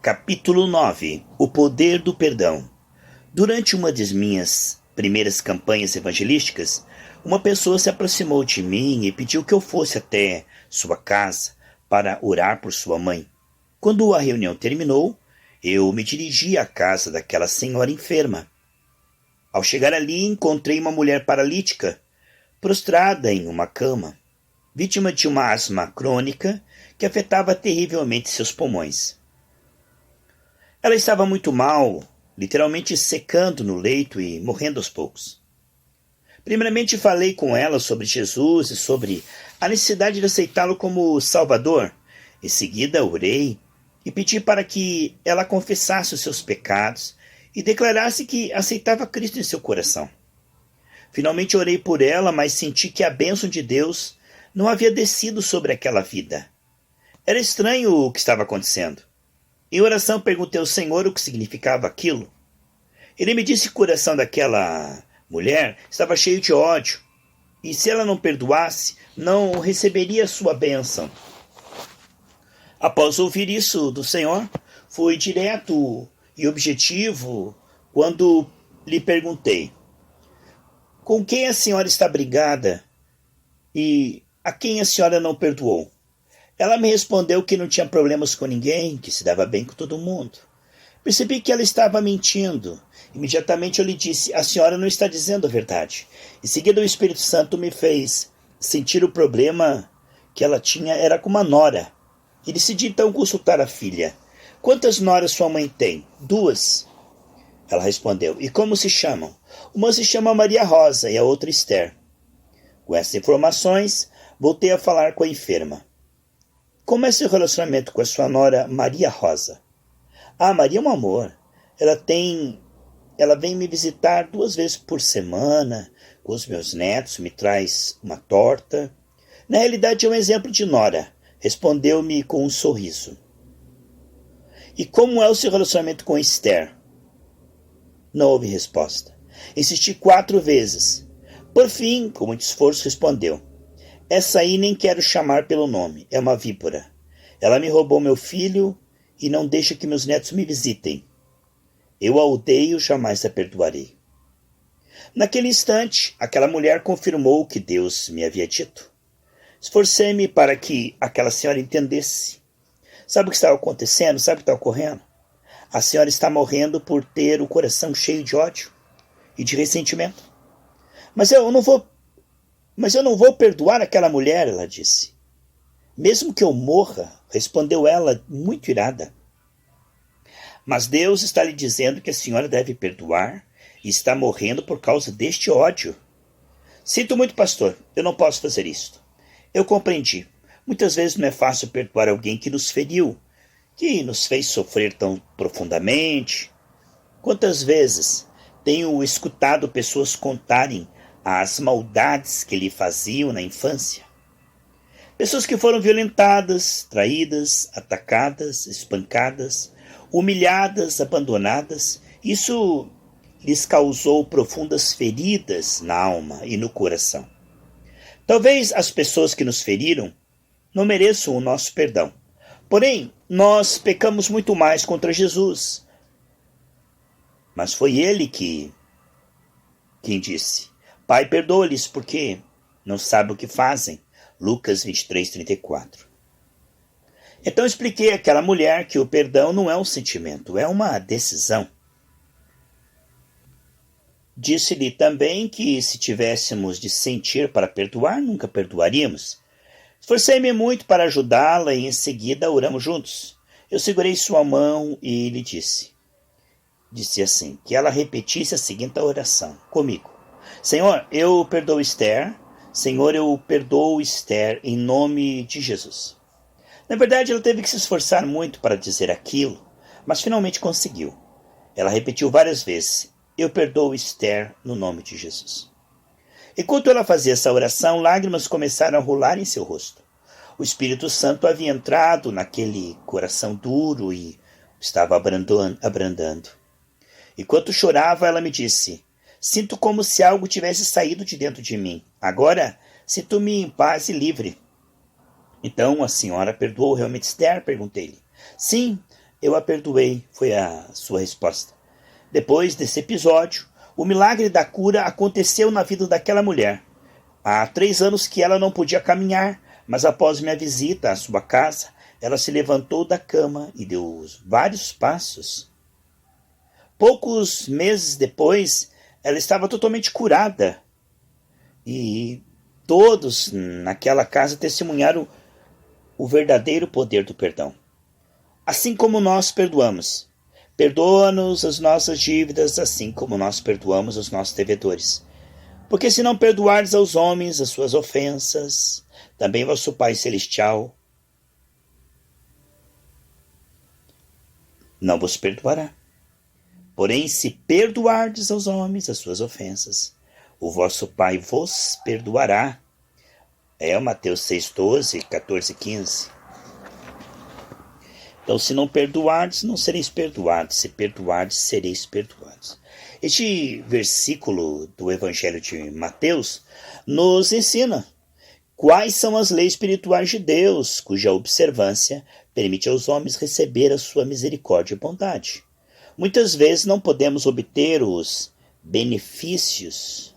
Capítulo 9. O poder do perdão. Durante uma das minhas primeiras campanhas evangelísticas, uma pessoa se aproximou de mim e pediu que eu fosse até sua casa para orar por sua mãe. Quando a reunião terminou, eu me dirigi à casa daquela senhora enferma. Ao chegar ali, encontrei uma mulher paralítica, prostrada em uma cama, vítima de uma asma crônica que afetava terrivelmente seus pulmões. Ela estava muito mal, literalmente secando no leito e morrendo aos poucos. Primeiramente falei com ela sobre Jesus e sobre a necessidade de aceitá-lo como Salvador. Em seguida orei e pedi para que ela confessasse os seus pecados e declarasse que aceitava Cristo em seu coração. Finalmente orei por ela, mas senti que a bênção de Deus não havia descido sobre aquela vida. Era estranho o que estava acontecendo. Em oração perguntei ao Senhor o que significava aquilo. Ele me disse que o coração daquela mulher estava cheio de ódio, e se ela não perdoasse, não receberia sua bênção. Após ouvir isso do Senhor, fui direto e objetivo quando lhe perguntei: com quem a senhora está brigada e a quem a senhora não perdoou? Ela me respondeu que não tinha problemas com ninguém, que se dava bem com todo mundo. Percebi que ela estava mentindo. Imediatamente eu lhe disse: a senhora não está dizendo a verdade. Em seguida o Espírito Santo me fez sentir o problema que ela tinha era com uma nora. E decidi então consultar a filha. Quantas noras sua mãe tem? 2. Ela respondeu. E como se chamam? Uma se chama Maria Rosa e a outra Esther. Com essas informações, voltei a falar com a enferma. Como é seu relacionamento com a sua nora Maria Rosa? Maria é um amor. Ela vem me visitar 2 vezes por semana com os meus netos, me traz uma torta. Na realidade é um exemplo de nora, respondeu-me com um sorriso. E como é o seu relacionamento com Esther? Não houve resposta. Insisti 4 vezes. Por fim, com muito esforço, respondeu. Essa aí nem quero chamar pelo nome, é uma víbora. Ela me roubou meu filho e não deixa que meus netos me visitem. Eu a odeio, jamais a perdoarei. Naquele instante, aquela mulher confirmou o que Deus me havia dito. Esforcei-me para que aquela senhora entendesse. Sabe o que estava acontecendo? Sabe o que está ocorrendo? A senhora está morrendo por ter o coração cheio de ódio e de ressentimento. Mas eu não vou perdoar aquela mulher, ela disse. Mesmo que eu morra, respondeu ela, muito irada. Mas Deus está lhe dizendo que a senhora deve perdoar e está morrendo por causa deste ódio. Sinto muito, pastor, eu não posso fazer isto. Eu compreendi. Muitas vezes não é fácil perdoar alguém que nos feriu, que nos fez sofrer tão profundamente. Quantas vezes tenho escutado pessoas contarem as maldades que lhe faziam na infância. Pessoas que foram violentadas, traídas, atacadas, espancadas, humilhadas, abandonadas. Isso lhes causou profundas feridas na alma e no coração. Talvez as pessoas que nos feriram não mereçam o nosso perdão. Porém, nós pecamos muito mais contra Jesus. Mas foi ele quem disse: Pai, perdoa-lhes porque não sabem o que fazem. Lucas 23:34. Então expliquei àquela mulher que o perdão não é um sentimento, é uma decisão. Disse-lhe também que se tivéssemos de sentir para perdoar, nunca perdoaríamos. Esforcei-me muito para ajudá-la e em seguida oramos juntos. Eu segurei sua mão e lhe disse assim, que ela repetisse a seguinte oração comigo. Senhor, eu perdoo Esther. Senhor, eu perdoo Esther em nome de Jesus. Na verdade, ela teve que se esforçar muito para dizer aquilo, mas finalmente conseguiu. Ela repetiu várias vezes: eu perdoo Esther no nome de Jesus. Enquanto ela fazia essa oração, lágrimas começaram a rolar em seu rosto. O Espírito Santo havia entrado naquele coração duro e estava abrandando. Enquanto chorava, ela me disse: sinto como se algo tivesse saído de dentro de mim. Agora, sinto-me em paz e livre. Então a senhora perdoou realmente Esther? Perguntei-lhe. Sim, Eu a perdoei, foi a sua resposta. Depois desse episódio, o milagre da cura aconteceu na vida daquela mulher. Há 3 anos que ela não podia caminhar, mas após minha visita à sua casa, ela se levantou da cama e deu vários passos. Poucos meses depois, ela estava totalmente curada. E todos naquela casa testemunharam o verdadeiro poder do perdão. Assim como nós perdoamos. Perdoa-nos as nossas dívidas, assim como nós perdoamos os nossos devedores. Porque se não perdoardes aos homens as suas ofensas, também vosso Pai Celestial não vos perdoará. Porém, se perdoardes aos homens as suas ofensas, o vosso Pai vos perdoará. Mateus 6,12, 14, 15. Então, se não perdoardes, não sereis perdoados. Se perdoardes, sereis perdoados. Este versículo do Evangelho de Mateus nos ensina quais são as leis espirituais de Deus, cuja observância permite aos homens receber a sua misericórdia e bondade. Muitas vezes não podemos obter os benefícios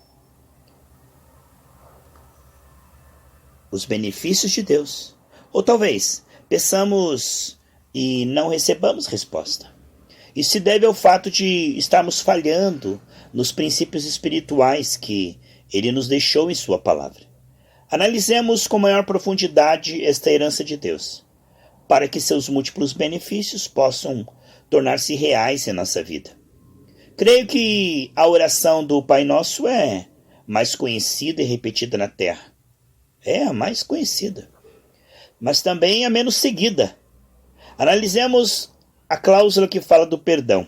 de Deus. Ou talvez peçamos e não recebamos resposta. Isso se deve ao fato de estarmos falhando nos princípios espirituais que Ele nos deixou em Sua palavra. Analisemos com maior profundidade esta herança de Deus, para que seus múltiplos benefícios possam tornar-se reais em nossa vida. Creio que a oração do Pai Nosso é mais conhecida e repetida na terra. É a mais conhecida, mas também a menos seguida. Analisemos a cláusula que fala do perdão.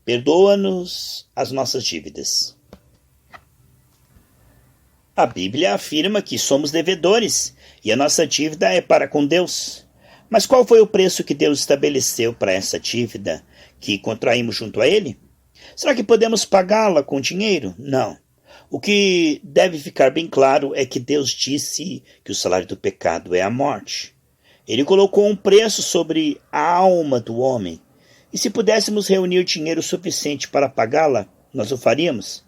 Perdoa-nos as nossas dívidas. A Bíblia afirma que somos devedores e a nossa dívida é para com Deus. Mas qual foi o preço que Deus estabeleceu para essa dívida que contraímos junto a Ele? Será que podemos pagá-la com dinheiro? Não. O que deve ficar bem claro é que Deus disse que o salário do pecado é a morte. Ele colocou um preço sobre a alma do homem. E se pudéssemos reunir dinheiro suficiente para pagá-la, nós o faríamos.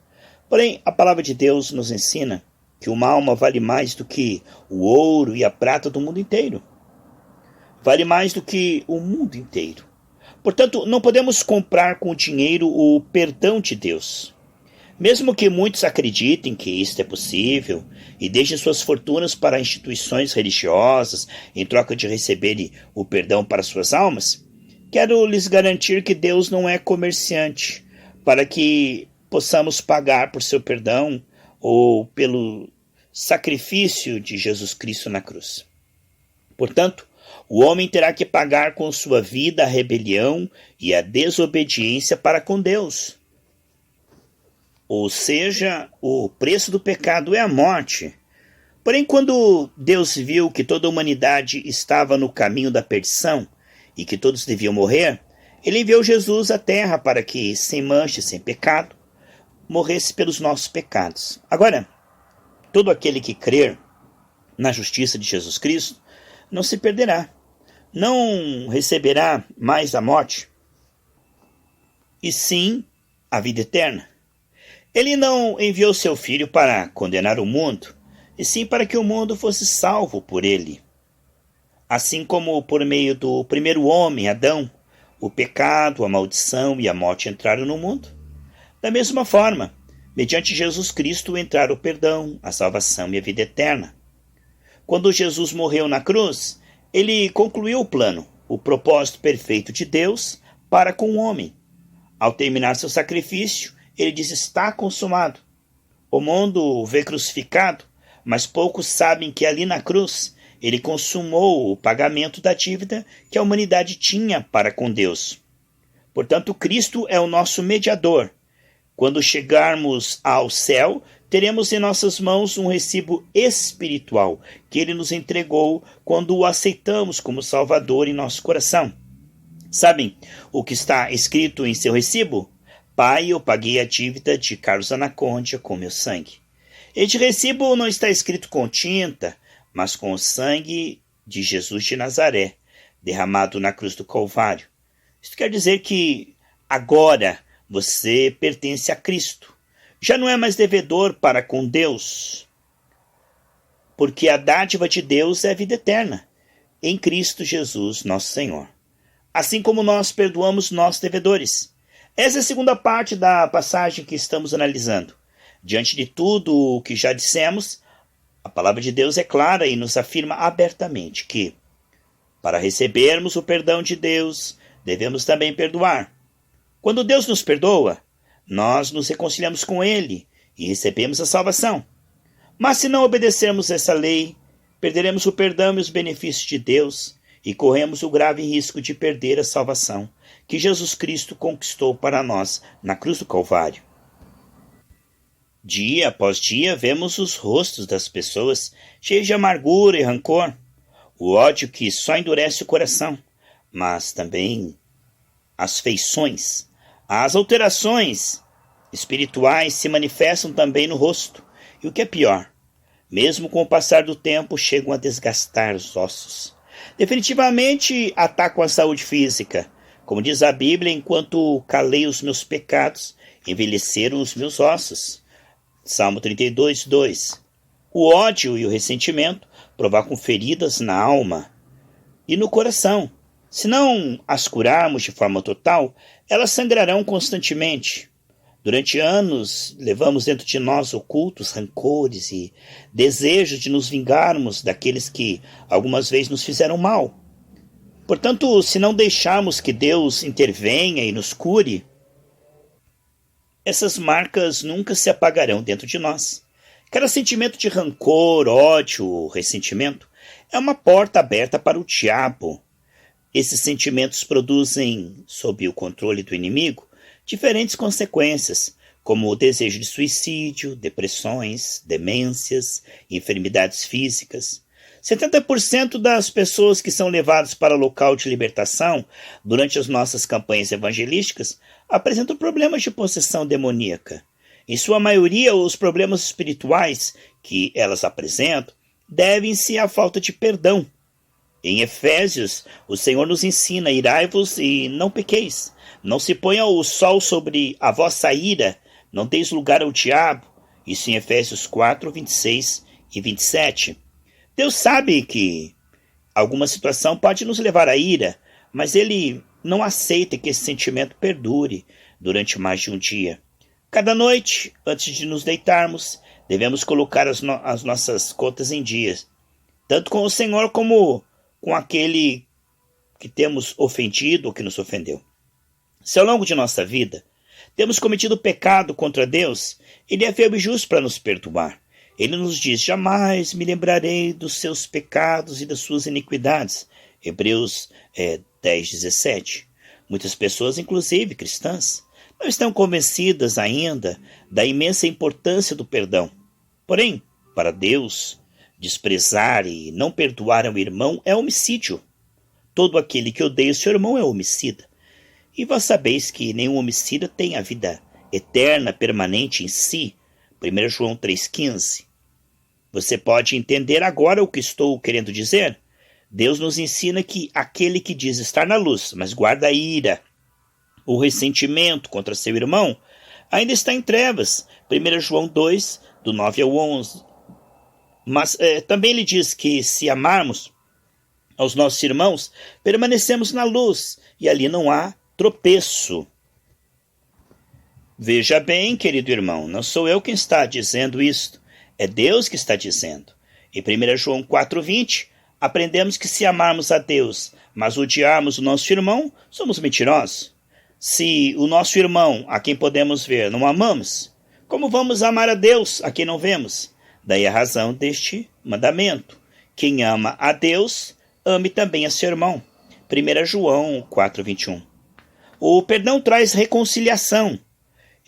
Porém, a palavra de Deus nos ensina que uma alma vale mais do que o ouro e a prata do mundo inteiro. Vale mais do que o mundo inteiro. Portanto, não podemos comprar com dinheiro o perdão de Deus. Mesmo que muitos acreditem que isto é possível e deixem suas fortunas para instituições religiosas em troca de receberem o perdão para suas almas, quero lhes garantir que Deus não é comerciante para que possamos pagar por seu perdão ou pelo sacrifício de Jesus Cristo na cruz. Portanto, o homem terá que pagar com sua vida a rebelião e a desobediência para com Deus. Ou seja, o preço do pecado é a morte. Porém, quando Deus viu que toda a humanidade estava no caminho da perdição e que todos deviam morrer, Ele enviou Jesus à terra para que, sem mancha e sem pecado, morresse pelos nossos pecados. Agora, todo aquele que crer na justiça de Jesus Cristo não se perderá, não receberá mais a morte, e sim a vida eterna. Ele não enviou seu Filho para condenar o mundo, e sim para que o mundo fosse salvo por ele. Assim como por meio do primeiro homem, Adão, o pecado, a maldição e a morte entraram no mundo, da mesma forma, mediante Jesus Cristo entraram o perdão, a salvação e a vida eterna. Quando Jesus morreu na cruz, ele concluiu o plano, o propósito perfeito de Deus para com o homem. Ao terminar seu sacrifício, ele diz: está consumado. O mundo o vê crucificado, mas poucos sabem que ali na cruz ele consumou o pagamento da dívida que a humanidade tinha para com Deus. Portanto, Cristo é o nosso mediador. Quando chegarmos ao céu, teremos em nossas mãos um recibo espiritual que ele nos entregou quando o aceitamos como Salvador em nosso coração. Sabem o que está escrito em seu recibo? Pai, eu paguei a dívida de Carlos Anacondia com meu sangue. Este recibo não está escrito com tinta, mas com o sangue de Jesus de Nazaré, derramado na cruz do Calvário. Isso quer dizer que agora você pertence a Cristo. Já não é mais devedor para com Deus, porque a dádiva de Deus é a vida eterna, em Cristo Jesus, nosso Senhor. Assim como nós perdoamos nossos devedores. Essa é a segunda parte da passagem que estamos analisando. Diante de tudo o que já dissemos, a palavra de Deus é clara e nos afirma abertamente que, para recebermos o perdão de Deus, devemos também perdoar. Quando Deus nos perdoa, nós nos reconciliamos com Ele e recebemos a salvação. Mas se não obedecermos essa lei, perderemos o perdão e os benefícios de Deus e corremos o grave risco de perder a salvação que Jesus Cristo conquistou para nós na cruz do Calvário. Dia após dia vemos os rostos das pessoas cheios de amargura e rancor, o ódio que só endurece o coração, mas também as feições, as alterações espirituais se manifestam também no rosto, e o que é pior, mesmo com o passar do tempo chegam a desgastar os ossos. Definitivamente atacam a saúde física. Como diz a Bíblia, enquanto calei os meus pecados, envelheceram os meus ossos. Salmo 32, 2. O ódio e o ressentimento provocam feridas na alma e no coração. Se não as curarmos de forma total, elas sangrarão constantemente. Durante anos, levamos dentro de nós ocultos rancores e desejos de nos vingarmos daqueles que algumas vezes nos fizeram mal. Portanto, se não deixarmos que Deus intervenha e nos cure, essas marcas nunca se apagarão dentro de nós. Cada sentimento de rancor, ódio, ressentimento é uma porta aberta para o diabo. Esses sentimentos produzem, sob o controle do inimigo, diferentes consequências, como o desejo de suicídio, depressões, demências, enfermidades físicas. 70% das pessoas que são levadas para o local de libertação durante as nossas campanhas evangelísticas apresentam problemas de possessão demoníaca. Em sua maioria, os problemas espirituais que elas apresentam devem-se à falta de perdão. Em Efésios, o Senhor nos ensina: irai-vos e não pequeis. Não se ponha o sol sobre a vossa ira, não deis lugar ao diabo. Isso em Efésios 4, 26 e 27. Deus sabe que alguma situação pode nos levar à ira, mas Ele não aceita que esse sentimento perdure durante mais de um dia. Cada noite, antes de nos deitarmos, devemos colocar as nossas contas em dias, tanto com o Senhor como com aquele que temos ofendido ou que nos ofendeu. Se ao longo de nossa vida temos cometido pecado contra Deus, Ele é fiel e justo para nos perdoar. Ele nos diz: jamais me lembrarei dos seus pecados e das suas iniquidades. Hebreus 10, 17. Muitas pessoas, inclusive cristãs, não estão convencidas ainda da imensa importância do perdão. Porém, para Deus, desprezar e não perdoar ao irmão é homicídio. Todo aquele que odeia o seu irmão é homicida. E vós sabeis que nenhum homicida tem a vida eterna, permanente em si. 1 João 3,15. Você pode entender agora o que estou querendo dizer? Deus nos ensina que aquele que diz estar na luz, mas guarda a ira, o ressentimento contra seu irmão, ainda está em trevas. 1 João 2, do 9 ao 11. Mas também ele diz que se amarmos aos nossos irmãos, permanecemos na luz, e ali não há tropeço. Veja bem, querido irmão, não sou eu quem está dizendo isto, é Deus que está dizendo. Em 1 João 4,20, aprendemos que se amarmos a Deus, mas odiarmos o nosso irmão, somos mentirosos. Se o nosso irmão, a quem podemos ver, não amamos, como vamos amar a Deus, a quem não vemos? Daí a razão deste mandamento: quem ama a Deus, ame também a seu irmão. 1 João 4,21. O perdão traz reconciliação.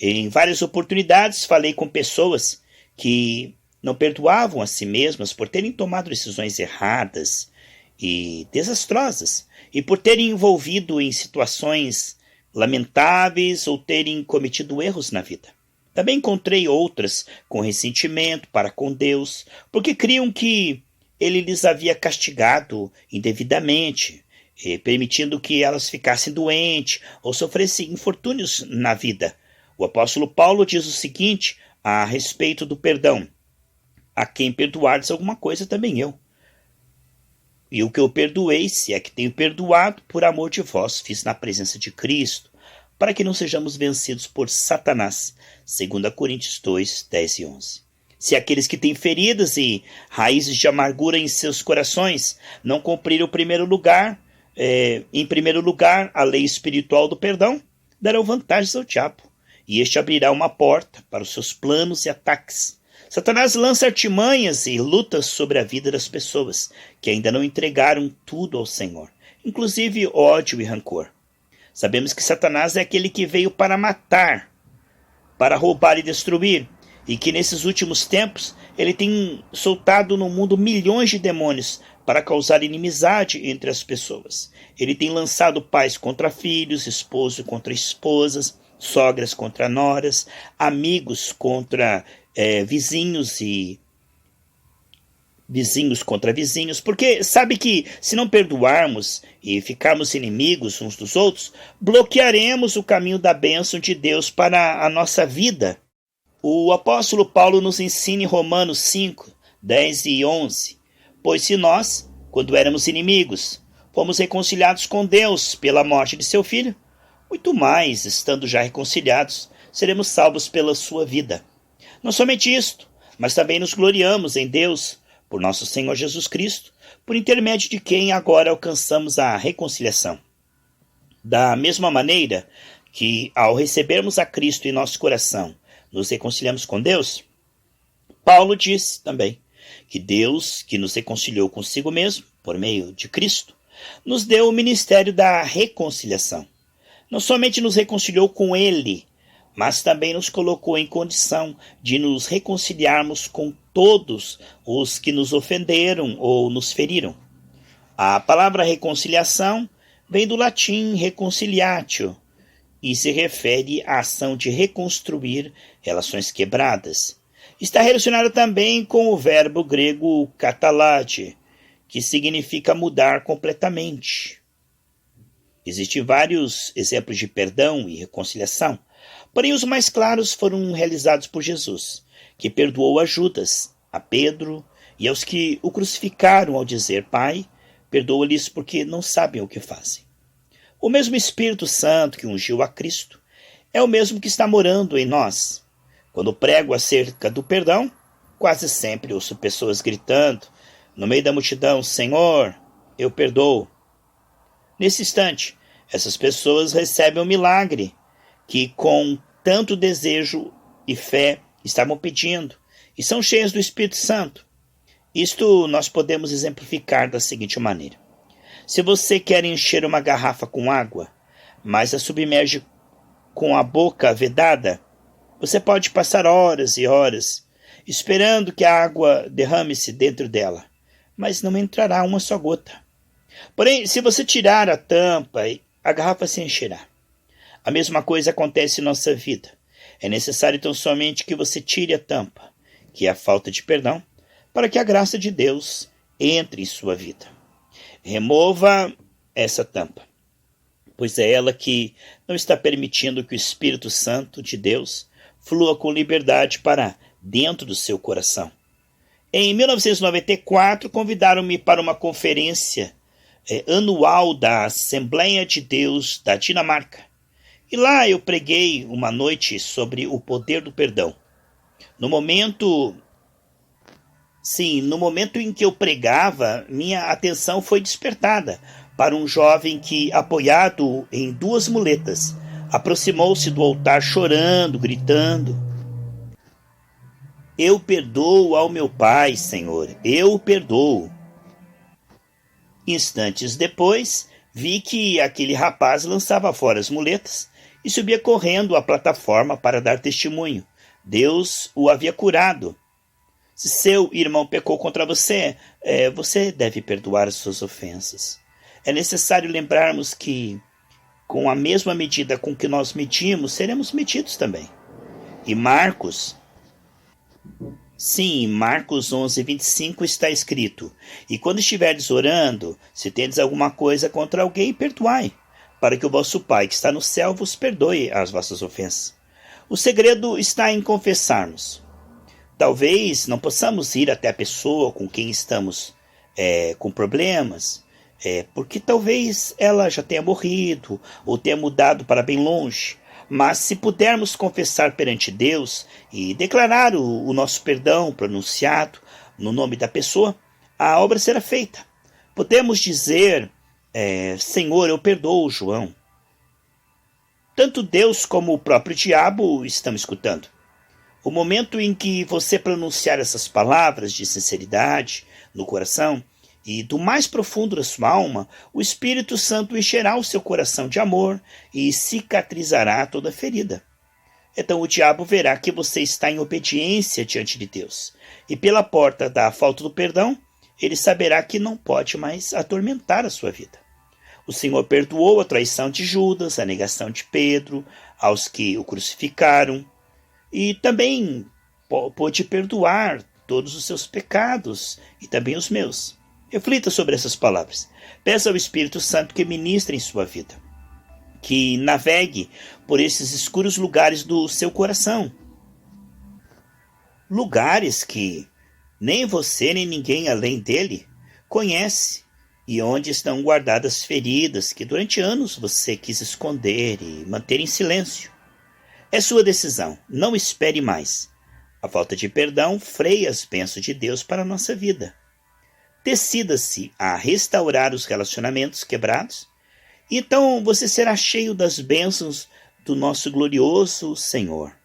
Em várias oportunidades falei com pessoas que não perdoavam a si mesmas por terem tomado decisões erradas e desastrosas, e por terem envolvido em situações lamentáveis ou terem cometido erros na vida. Também encontrei outras com ressentimento para com Deus, porque criam que Ele lhes havia castigado indevidamente. permitindo que elas ficassem doentes ou sofressem infortúnios na vida. O apóstolo Paulo diz o seguinte a respeito do perdão: a quem perdoardes alguma coisa, também eu. E o que eu perdoei, se é que tenho perdoado, por amor de vós, fiz na presença de Cristo, para que não sejamos vencidos por Satanás. 2 Coríntios 2, 10 e 11. Se aqueles que têm feridas e raízes de amargura em seus corações não cumpriram em primeiro lugar, a lei espiritual do perdão, darão vantagens ao diabo, e este abrirá uma porta para os seus planos e ataques. Satanás lança artimanhas e lutas sobre a vida das pessoas que ainda não entregaram tudo ao Senhor, inclusive ódio e rancor. Sabemos que Satanás é aquele que veio para matar, para roubar e destruir, e que nesses últimos tempos ele tem soltado no mundo milhões de demônios para causar inimizade entre as pessoas. Ele tem lançado pais contra filhos, esposo contra esposas, sogras contra noras, amigos contra vizinhos e vizinhos contra vizinhos, porque sabe que se não perdoarmos e ficarmos inimigos uns dos outros, bloquearemos o caminho da bênção de Deus para a nossa vida. O apóstolo Paulo nos ensina em Romanos 5, 10 e 11, pois se nós, quando éramos inimigos, fomos reconciliados com Deus pela morte de seu Filho, muito mais, estando já reconciliados, seremos salvos pela sua vida. Não somente isto, mas também nos gloriamos em Deus, por nosso Senhor Jesus Cristo, por intermédio de quem agora alcançamos a reconciliação. Da mesma maneira que, ao recebermos a Cristo em nosso coração, nos reconciliamos com Deus, Paulo disse também que Deus, que nos reconciliou consigo mesmo, por meio de Cristo, nos deu o ministério da reconciliação. Não somente nos reconciliou com Ele, mas também nos colocou em condição de nos reconciliarmos com todos os que nos ofenderam ou nos feriram. A palavra reconciliação vem do latim reconciliatio e se refere à ação de reconstruir relações quebradas. Está relacionada também com o verbo grego katalate, que significa mudar completamente. Existem vários exemplos de perdão e reconciliação, porém os mais claros foram realizados por Jesus, que perdoou a Judas, a Pedro e aos que o crucificaram ao dizer: Pai, perdoa-lhes porque não sabem o que fazem. O mesmo Espírito Santo que ungiu a Cristo é o mesmo que está morando em nós. Quando prego acerca do perdão, quase sempre ouço pessoas gritando no meio da multidão: Senhor, eu perdoo. Nesse instante, essas pessoas recebem um milagre que com tanto desejo e fé estavam pedindo, e são cheias do Espírito Santo. Isto nós podemos exemplificar da seguinte maneira: se você quer encher uma garrafa com água, mas a submerge com a boca vedada, você pode passar horas e horas esperando que a água derrame-se dentro dela, mas não entrará uma só gota. Porém, se você tirar a tampa, a garrafa se encherá. A mesma coisa acontece em nossa vida. É necessário então somente que você tire a tampa, que é a falta de perdão, para que a graça de Deus entre em sua vida. Remova essa tampa, pois é ela que não está permitindo que o Espírito Santo de Deus flua com liberdade para dentro do seu coração. Em 1994, convidaram-me para uma conferência anual da Assembleia de Deus da Dinamarca. E lá eu preguei uma noite sobre o poder do perdão. No momento em que eu pregava, minha atenção foi despertada para um jovem que, apoiado em 2 muletas, aproximou-se do altar chorando, gritando: Eu perdoo ao meu Pai, Senhor, eu perdoo. Instantes depois, vi que aquele rapaz lançava fora as muletas e subia correndo à plataforma para dar testemunho. Deus o havia curado. Se seu irmão pecou contra você, você deve perdoar as suas ofensas. É necessário lembrarmos que, com a mesma medida com que nós medimos, seremos medidos também. E Marcos Sim, em Marcos 11:25 está escrito: E quando estiverdes orando, se tendes alguma coisa contra alguém, perdoai, para que o vosso Pai que está no céu vos perdoe as vossas ofensas. O segredo está em confessarmos. Talvez não possamos ir até a pessoa com quem estamos com problemas, porque talvez ela já tenha morrido ou tenha mudado para bem longe. Mas se pudermos confessar perante Deus e declarar o nosso perdão pronunciado no nome da pessoa, a obra será feita. Podemos dizer, Senhor, eu perdoo João. Tanto Deus como o próprio diabo estão escutando. O momento em que você pronunciar essas palavras de sinceridade no coração e do mais profundo da sua alma, o Espírito Santo encherá o seu coração de amor e cicatrizará toda ferida. Então o diabo verá que você está em obediência diante de Deus. E pela porta da falta do perdão, ele saberá que não pode mais atormentar a sua vida. O Senhor perdoou a traição de Judas, a negação de Pedro, aos que o crucificaram, e também pôde perdoar todos os seus pecados e também os meus. Reflita sobre essas palavras. Peça ao Espírito Santo que ministre em sua vida, que navegue por esses escuros lugares do seu coração. Lugares que nem você nem ninguém além dele conhece, e onde estão guardadas feridas que durante anos você quis esconder e manter em silêncio. É sua decisão, não espere mais. A falta de perdão freia as bênçãos de Deus para a nossa vida. Decida-se a restaurar os relacionamentos quebrados, e então você será cheio das bênçãos do nosso glorioso Senhor.